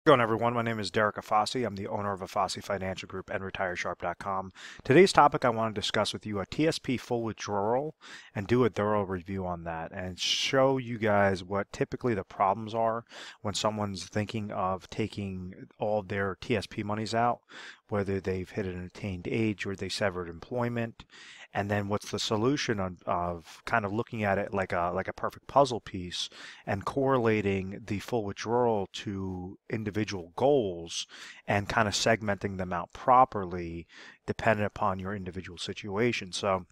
How's it going, everyone? My name is Derek Afasi. I'm the owner of Afasi Financial Group and RetireSharp.com. Today's topic, I want to discuss with you a TSP full withdrawal and do a thorough review on that and show you guys what typically the problems are when someone's thinking of taking all of their TSP monies out, whether they've hit an attained age or they severed employment, and then what's the solution of kind of looking at it like a perfect puzzle piece and correlating the full withdrawal to individual goals and kind of segmenting them out properly dependent upon your individual situation. So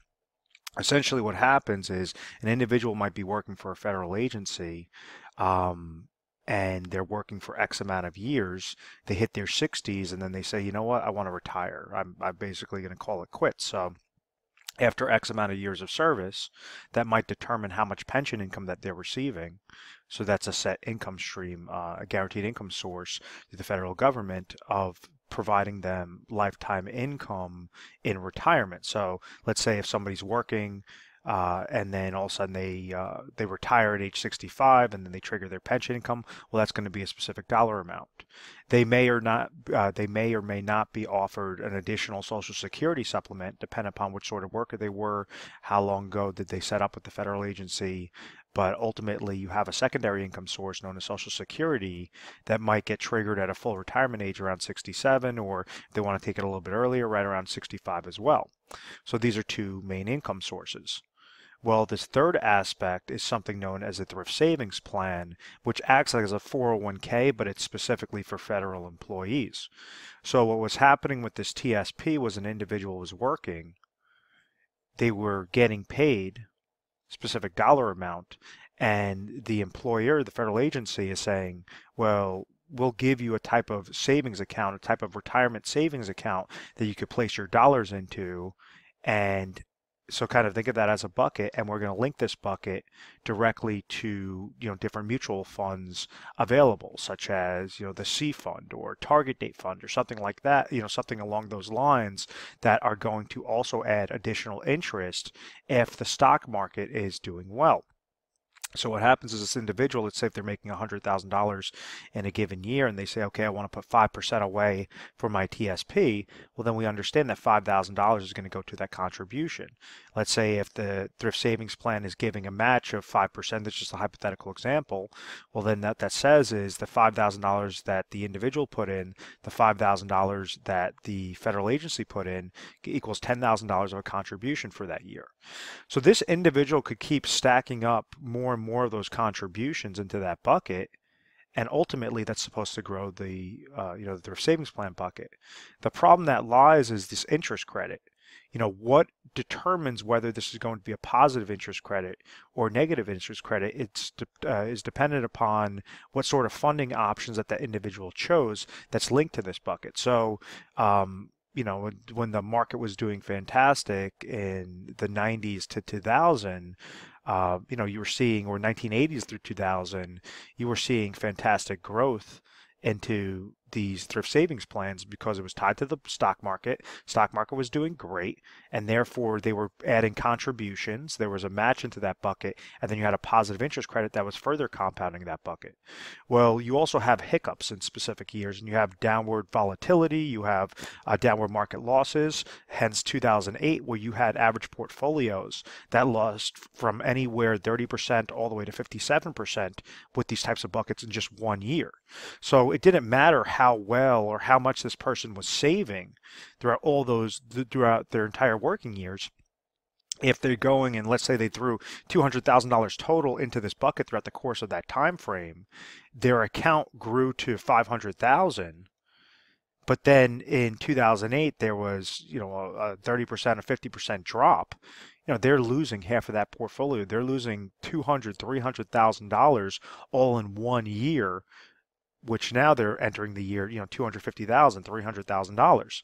essentially what happens is an individual might be working for a federal agency, and they're working for X amount of years. They hit their 60s and then they say, you know what, I want to retire. I'm basically going to call it quits. So after X amount of years of service, that might determine how much pension income that they're receiving. So that's a set income stream, a guaranteed income source to the federal government of providing them lifetime income in retirement. So let's say if somebody's working and then all of a sudden they retire at age 65 and then they trigger their pension income, well, that's going to be a specific dollar amount. They may or may not be offered an additional Social Security supplement, depending upon which sort of worker they were, how long ago did they set up with the federal agency. But ultimately, you have a secondary income source known as Social Security that might get triggered at a full retirement age around 67, or if they want to take it a little bit earlier, right around 65 as well. So these are two main income sources. Well, this third aspect is something known as a Thrift Savings Plan, which acts like as a 401k, but it's specifically for federal employees. So what was happening with this TSP was an individual was working, they were getting paid specific dollar amount, and the employer, the federal agency, is saying, well, we'll give you a type of savings account, a type of retirement savings account that you could place your dollars into. And so kind of think of that as a bucket, and we're going to link this bucket directly to, different mutual funds available, such as, the C fund or target date fund or something like that, something along those lines that are going to also add additional interest if the stock market is doing well. So what happens is this individual, let's say if they're making $100,000 in a given year and they say, okay, I want to put 5% away for my TSP, well, then we understand that $5,000 is going to go to that contribution. Let's say if the Thrift Savings Plan is giving a match of 5%, that's just a hypothetical example, well, then that says is the $5,000 that the individual put in, the $5,000 that the federal agency put in equals $10,000 of a contribution for that year. So this individual could keep stacking up more and more of those contributions into that bucket, and ultimately that's supposed to grow the the Thrift Savings Plan bucket. The problem that lies is this interest credit. What determines whether this is going to be a positive interest credit or negative interest credit? Is dependent upon what sort of funding options that individual chose that's linked to this bucket. So when the market was doing fantastic in the 90s to 2000, you were seeing, or 1980s through 2000, you were seeing fantastic growth into these thrift savings plans because it was tied to the stock market. Stock market was doing great, and therefore they were adding contributions. There was a match into that bucket, and then you had a positive interest credit that was further compounding that bucket. Well, you also have hiccups in specific years, and you have downward volatility, you have downward market losses, hence 2008, where you had average portfolios that lost from anywhere 30% all the way to 57% with these types of buckets in just 1 year. So it didn't matter how well or how much this person was saving throughout their entire working years. If they're going and let's say they threw $200,000 total into this bucket throughout the course of that time frame, their account grew to $500,000. But then in 2008, there was, a 30%, a 50% drop. They're losing half of that portfolio. They're losing $200,000, $300,000 all in 1 year, which now they're entering the year, $250,000, $300,000.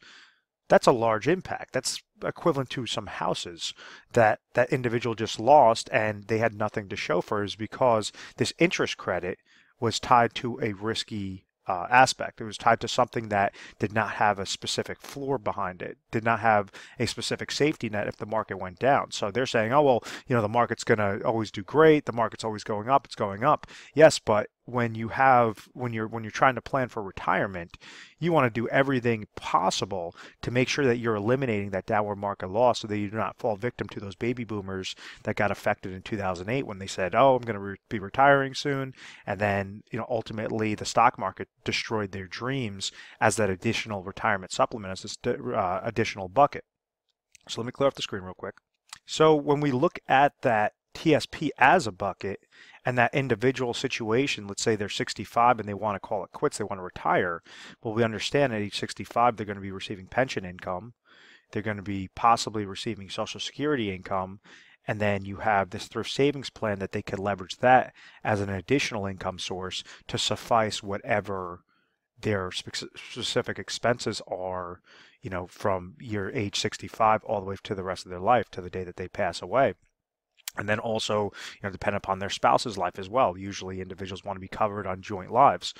That's a large impact. That's equivalent to some houses that individual just lost, and they had nothing to show for it, is because this interest credit was tied to a risky aspect. It was tied to something that did not have a specific floor behind it, did not have a specific safety net if the market went down. So they're saying, oh, well, the market's going to always do great. The market's always going up. It's going up. Yes, but when you're trying to plan for retirement, you want to do everything possible to make sure that you're eliminating that downward market loss so that you do not fall victim to those baby boomers that got affected in 2008 when they said, "Oh, I'm going to be retiring soon," and then ultimately the stock market destroyed their dreams as that additional retirement supplement, as this additional bucket. So let me clear off the screen real quick. So when we look at that TSP as a bucket and that individual situation, let's say they're 65 and they want to call it quits, they want to retire. Well, we understand at age 65 they're going to be receiving pension income, they're going to be possibly receiving Social Security income, and then you have this thrift savings plan that they could leverage that as an additional income source to suffice whatever their specific expenses are, from your age 65 all the way to the rest of their life, to the day that they pass away. And then also, depend upon their spouse's life as well. Usually individuals want to be covered on joint lives.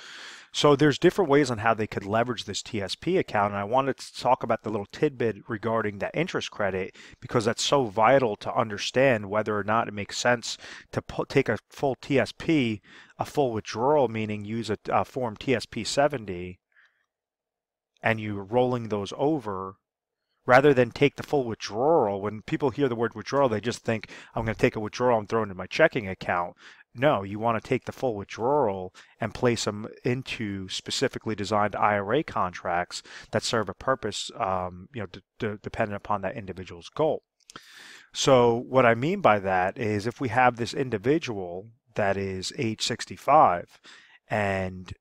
So there's different ways on how they could leverage this TSP account. And I wanted to talk about the little tidbit regarding that interest credit, because that's so vital to understand whether or not it makes sense to take a full TSP, a full withdrawal, meaning use a form TSP 70, and you rolling those over, rather than take the full withdrawal. When people hear the word withdrawal, they just think, I'm going to take a withdrawal and throw it into my checking account. No, you want to take the full withdrawal and place them into specifically designed IRA contracts that serve a purpose, dependent upon that individual's goal. So what I mean by that is, if we have this individual that is age 65, and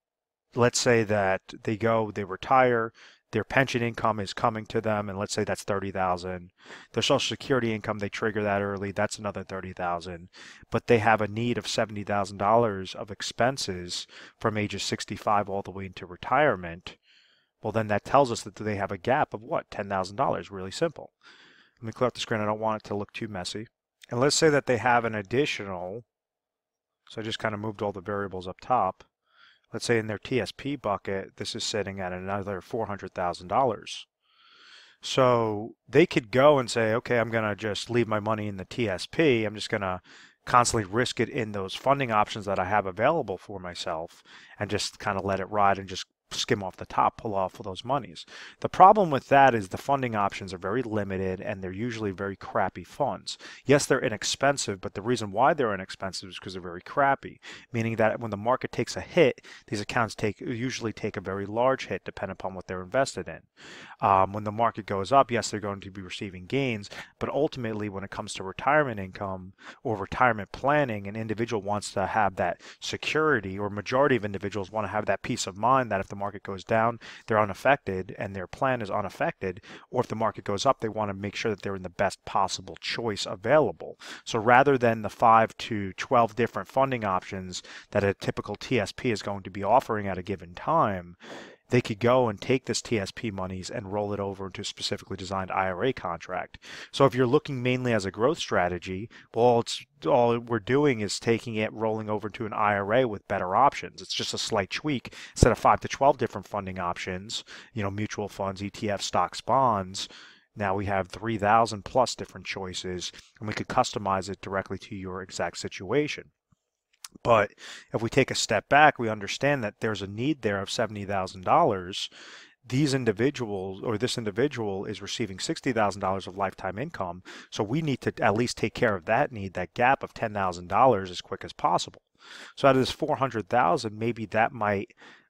let's say that they retire, their pension income is coming to them, and let's say that's $30,000. Their Social Security income, they trigger that early, that's another $30,000. But they have a need of $70,000 of expenses from ages 65 all the way into retirement. Well, then that tells us that they have a gap of what? $10,000. Really simple. Let me clear up the screen. I don't want it to look too messy. And let's say that they have an additional, so I just kind of moved all the variables up top. Let's say in their TSP bucket, this is sitting at another $400,000. So they could go and say, okay, I'm going to just leave my money in the TSP. I'm just going to constantly risk it in those funding options that I have available for myself, and just kind of let it ride and just skim off the top, pull off of those monies. The problem with that is the funding options are very limited, and they're usually very crappy funds. Yes, they're inexpensive, but the reason why they're inexpensive is because they're very crappy, meaning that when the market takes a hit, these accounts usually take a very large hit depending upon what they're invested in. When the market goes up, yes, they're going to be receiving gains, but ultimately when it comes to retirement income or retirement planning, an individual wants to have that security, or majority of individuals want to have that peace of mind that if the market goes down, they're unaffected and their plan is unaffected, or if the market goes up, they want to make sure that they're in the best possible choice available. So rather than the 5 to 12 different funding options that a typical TSP is going to be offering at a given time, they could go and take this TSP monies and roll it over into a specifically designed IRA contract. So if you're looking mainly as a growth strategy, well, all we're doing is taking it, rolling over to an IRA with better options. It's just a slight tweak. Instead of 5 to 12 different funding options, mutual funds, ETFs, stocks, bonds, now we have 3,000 plus different choices, and we could customize it directly to your exact situation. But if we take a step back, we understand that there's a need there of $70,000. These individuals, or this individual, is receiving $60,000 of lifetime income. So we need to at least take care of that need, that gap of $10,000, as quick as possible. So out of this $400,000, maybe that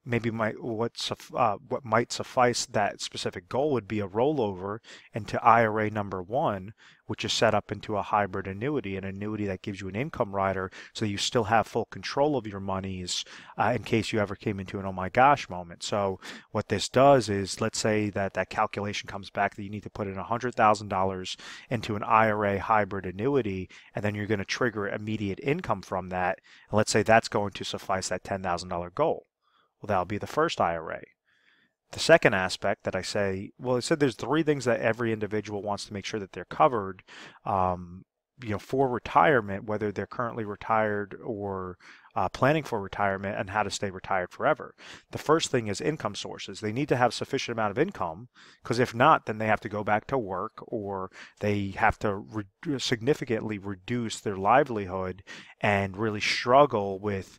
what might suffice that specific goal would be a rollover into IRA number 1, which is set up into a hybrid annuity, an annuity that gives you an income rider, so you still have full control of your monies in case you ever came into an oh my gosh moment. So what this does is, let's say that calculation comes back that you need to put in $100,000 into an IRA hybrid annuity, and then you're going to trigger immediate income from that, and let's say that's going to suffice that $10,000 goal. Well, that'll be the first IRA. The second aspect that I said there's 3 things that every individual wants to make sure that they're covered, for retirement, whether they're currently retired or planning for retirement and how to stay retired forever. The first thing is income sources. They need to have sufficient amount of income, because if not, then they have to go back to work, or they have to significantly reduce their livelihood and really struggle with,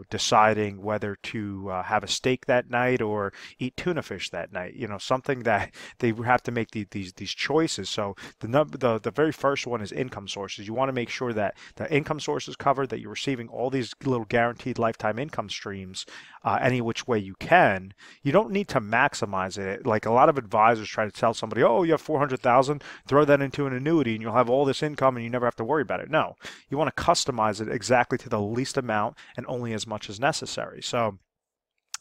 deciding whether to have a steak that night or eat tuna fish that night. Something that they have to make these choices. So the very first one is income sources. You want to make sure that the income source is covered, that you're receiving all these little guaranteed lifetime income streams any which way you can. You don't need to maximize it. Like a lot of advisors try to tell somebody, oh, you have 400,000, throw that into an annuity and you'll have all this income and you never have to worry about it. No, you want to customize it exactly to the least amount and only as much as necessary. So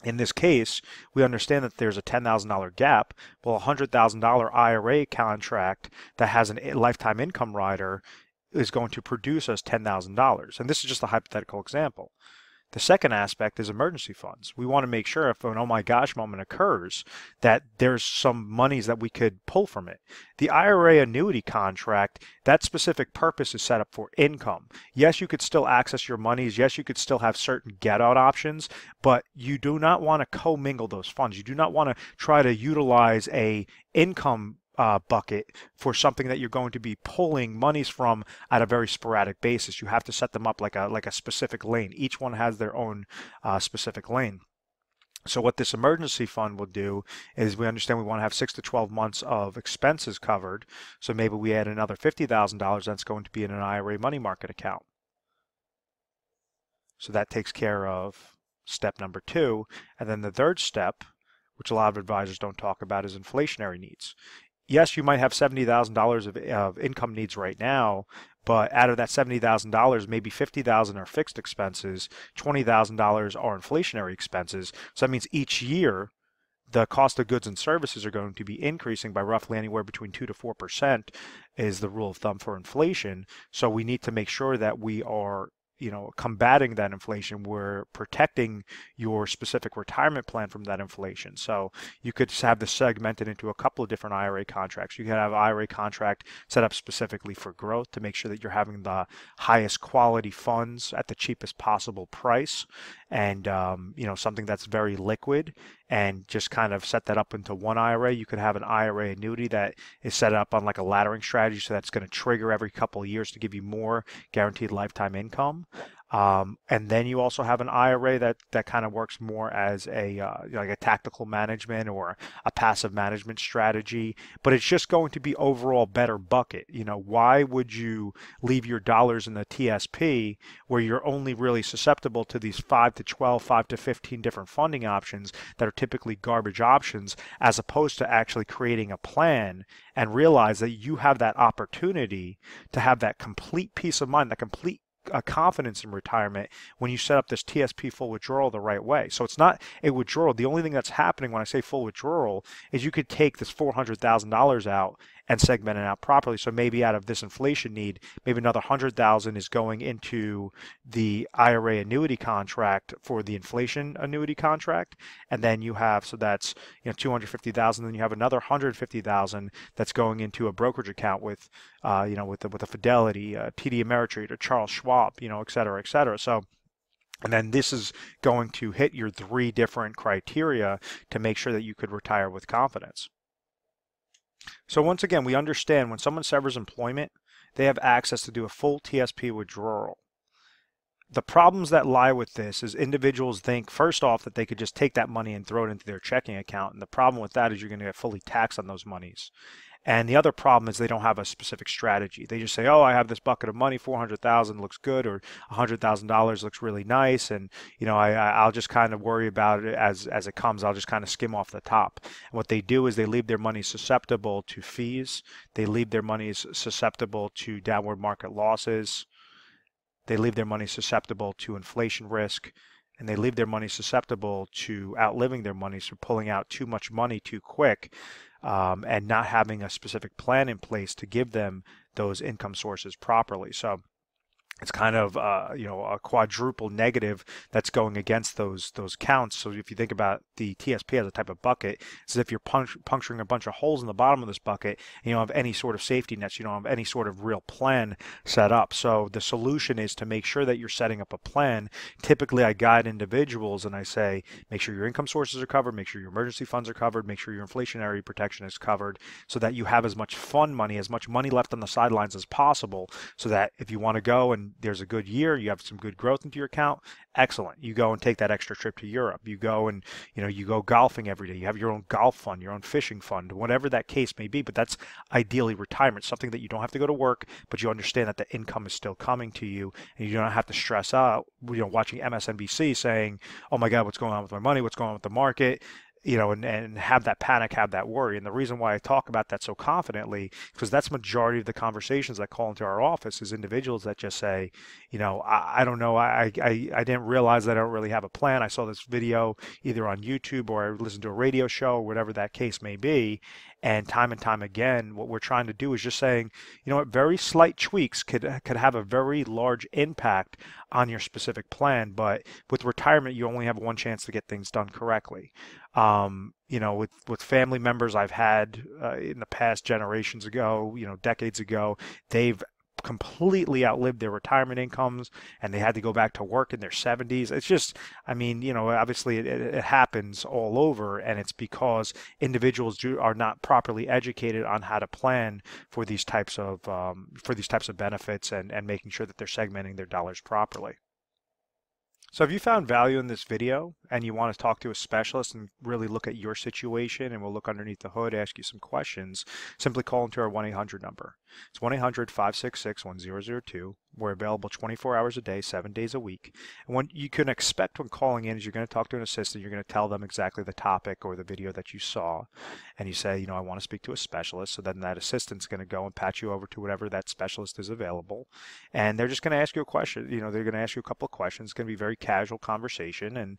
in this case, we understand that there's a $10,000 gap. Well, a $100,000 IRA contract that has a lifetime income rider is going to produce us $10,000. And this is just a hypothetical example. The second aspect is emergency funds. We want to make sure if an oh my gosh moment occurs that there's some monies that we could pull from it. The IRA annuity contract, that specific purpose is set up for income. Yes, you could still access your monies. Yes, you could still have certain get out options, but you do not want to commingle those funds. You do not want to try to utilize a income bucket for something that you're going to be pulling monies from at a very sporadic basis. You have to set them up like a specific lane. Each one has their own specific lane. So what this emergency fund will do is we understand we want to have 6 to 12 months of expenses covered. So maybe we add another $50,000 that's going to be in an IRA money market account. So that takes care of step number 2. And then the third step, which a lot of advisors don't talk about, is inflationary needs. Yes, you might have $70,000 of income needs right now, but out of that $70,000, maybe $50,000 are fixed expenses, $20,000 are inflationary expenses. So that means each year, the cost of goods and services are going to be increasing by roughly anywhere between 2 to 4% is the rule of thumb for inflation. So we need to make sure that we are combating that inflation. We're protecting your specific retirement plan from that inflation. So you could have this segmented into a couple of different IRA contracts. You could have an IRA contract set up specifically for growth to make sure that you're having the highest quality funds at the cheapest possible price, and something that's very liquid, and just kind of set that up into one IRA. You could have an IRA annuity that is set up on like a laddering strategy, so that's going to trigger every couple of years to give you more guaranteed lifetime income. And then you also have an IRA that kind of works more as like a tactical management or a passive management strategy, but it's just going to be overall better bucket. Why would you leave your dollars in the TSP where you're only really susceptible to these 5 to 12, 5 to 15 different funding options that are typically garbage options, as opposed to actually creating a plan and realize that you have that opportunity to have that complete peace of mind, that complete confidence in retirement when you set up this TSP full withdrawal the right way. So it's not a withdrawal. The only thing that's happening when I say full withdrawal is you could take this $400,000 out and segment it out properly. So maybe out of this inflation need, maybe another 100,000 is going into the IRA annuity contract for the inflation annuity contract, and then you have, so that's 250,000. Then you have another 150,000 that's going into a brokerage account with with a Fidelity, TD Ameritrade, or Charles Schwab, et cetera, et cetera. So. And then this is going to hit your 3 different criteria to make sure that you could retire with confidence. So once again, we understand when someone severs employment, they have access to do a full TSP withdrawal. The problems that lie with this is individuals think, first off, that they could just take that money and throw it into their checking account. And the problem with that is you're going to get fully taxed on those monies. And the other problem is they don't have a specific strategy. They just say, oh, I have this bucket of money, 400,000 looks good, or $100,000 looks really nice, and I'll just kind of worry about it as it comes. I'll just kind of skim off the top. And what they do is they leave their money susceptible to fees. They leave their money susceptible to downward market losses. They leave their money susceptible to inflation risk. And they leave their money susceptible to outliving their money, so pulling out too much money too quick, and not having a specific plan in place to give them those income sources properly. So it's kind of a quadruple negative that's going against those counts. So if you think about the TSP as a type of bucket, it's as if you're puncturing a bunch of holes in the bottom of this bucket, and you don't have any sort of safety nets, you don't have any sort of real plan set up. So the solution is to make sure that you're setting up a plan. Typically I guide individuals and I say, make sure your income sources are covered, make sure your emergency funds are covered, make sure your inflationary protection is covered, so that you have as much fund money, as much money left on the sidelines as possible, so that if you want to go and there's a good year, you have some good growth into your account, excellent. You go and take that extra trip to Europe. You go and, you go golfing every day. You have your own golf fund, your own fishing fund, whatever that case may be. But that's ideally retirement, something that you don't have to go to work, but you understand that the income is still coming to you, and you don't have to stress out, watching MSNBC saying, oh my God, what's going on with my money? What's going on with the market? And have that panic, have that worry. And the reason why I talk about that so confidently, because that's majority of the conversations that call into our office is individuals that just say, I don't know, I didn't realize that I don't really have a plan. I saw this video either on YouTube or I listened to a radio show or whatever that case may be. And time again, what we're trying to do is just saying, very slight tweaks could have a very large impact on your specific plan. But with retirement, you only have one chance to get things done correctly. With family members I've had in the past, generations ago, decades ago, they've completely outlived their retirement incomes and they had to go back to work in their 70s. It's just, obviously it happens all over, and it's because individuals are not properly educated on how to plan for these types of benefits and making sure that they're segmenting their dollars properly. So if you found value in this video and you want to talk to a specialist and really look at your situation, and we'll look underneath the hood, ask you some questions, simply call into our 1-800 number. It's 1-800-566-1002. We're available 24 hours a day, 7 days a week. And what you can expect when calling in is you're going to talk to an assistant. You're going to tell them exactly the topic or the video that you saw. And you say, I want to speak to a specialist. So then that assistant's going to go and patch you over to whatever that specialist is available. And they're just going to ask you a question. They're going to ask you a couple of questions. It's going to be very casual conversation, and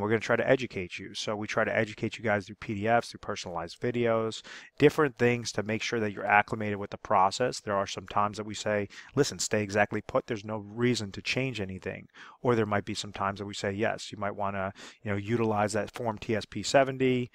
we're going to try to educate you. So we try to educate you guys through PDFs, through personalized videos, different things to make sure that you're acclimated with the process. There are some times that we say, listen, stay exactly put. There's no reason to change anything. Or there might be some times that we say, yes, you might want to utilize that form TSP 70,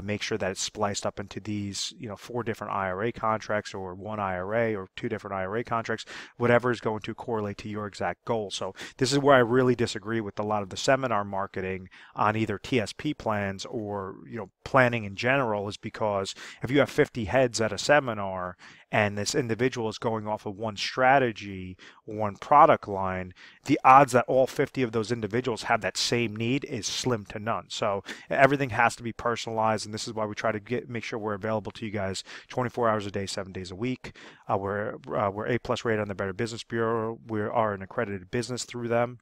make sure that it's spliced up into these 4 different IRA contracts, or 1 IRA, or 2 different IRA contracts, whatever is going to correlate to your exact goal. So this is where I really disagree with a lot of the seminar marketing on either TSP plans or planning in general, is because if you have 50 heads at a seminar and this individual is going off of one strategy, one product line, the odds that all 50 of those individuals have that same need is slim to none. So everything has to be personalized, and this is why we try to make sure we're available to you guys 24 hours a day, 7 days a week. We're A+ rated on the Better Business Bureau. We are an accredited business through them.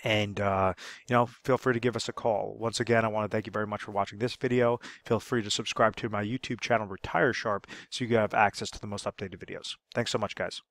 And, feel free to give us a call. Once again, I want to thank you very much for watching this video. Feel free to subscribe to my YouTube channel, Retire Sharp, so you can have access to the most updated videos. Thanks so much, guys.